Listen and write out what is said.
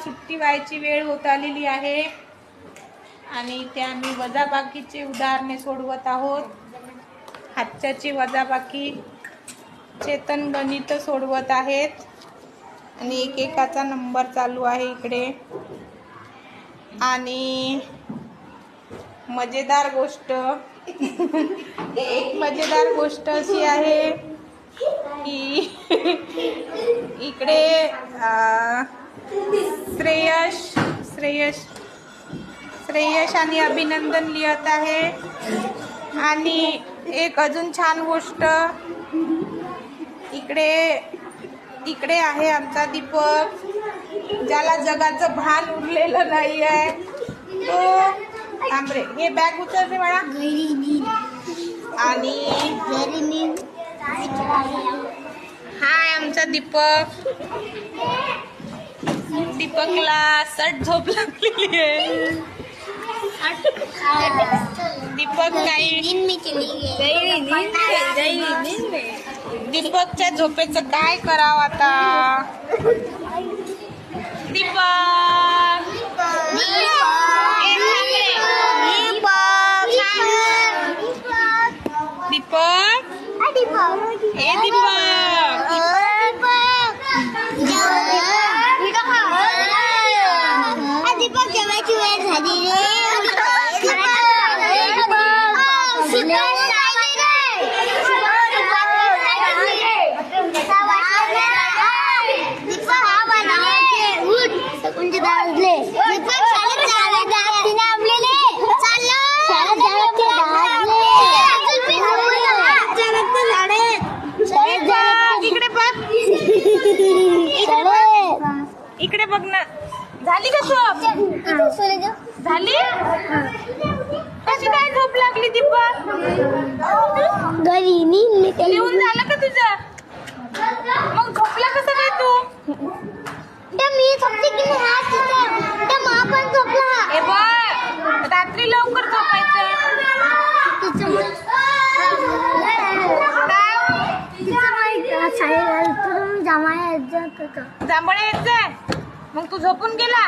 सुट्टी व्हायची वेळ होत आलेली आहे आणि इथे आम्ही वजाबाकीचे उदाहरणे सोडवत आहोत. हातच्याची वजाबाकी चेतन गणित सोडवत आहेत आणि एकेकाचा नंबर चालू आहे इकडे. आणि मजेदार गोष्ट एक मजेदार गोष्ट अशी आहे की इकडे श्रेयश आणि अभिनंदन लिहत आहे. आणि एक अजून छान गोष्ट इकडे आहे आमचा दीपक, ज्याला जगाचं भान उरलेलं नाही आहे. तो थांबरे, हे बॅग उचलते बाळा. आणि हाय आमचा दीपकला सट झोप लागलेली आहे. दीपक दीपकच्या झोपेचं काय करावं आता. दीपक जेवायची वेळ झाली रे. इकडे बघ ना. झाली का झोप? झाली? कशी काय झोप लागली दीपक? लिहून झालं का तुझं? मग झोपला कसं काय तू? मी झोपते की नाही पण झोपला. ए बघ, रात्री लवकर झोपायचं. जांभळे यायचंय, मग तू झोपून गेला.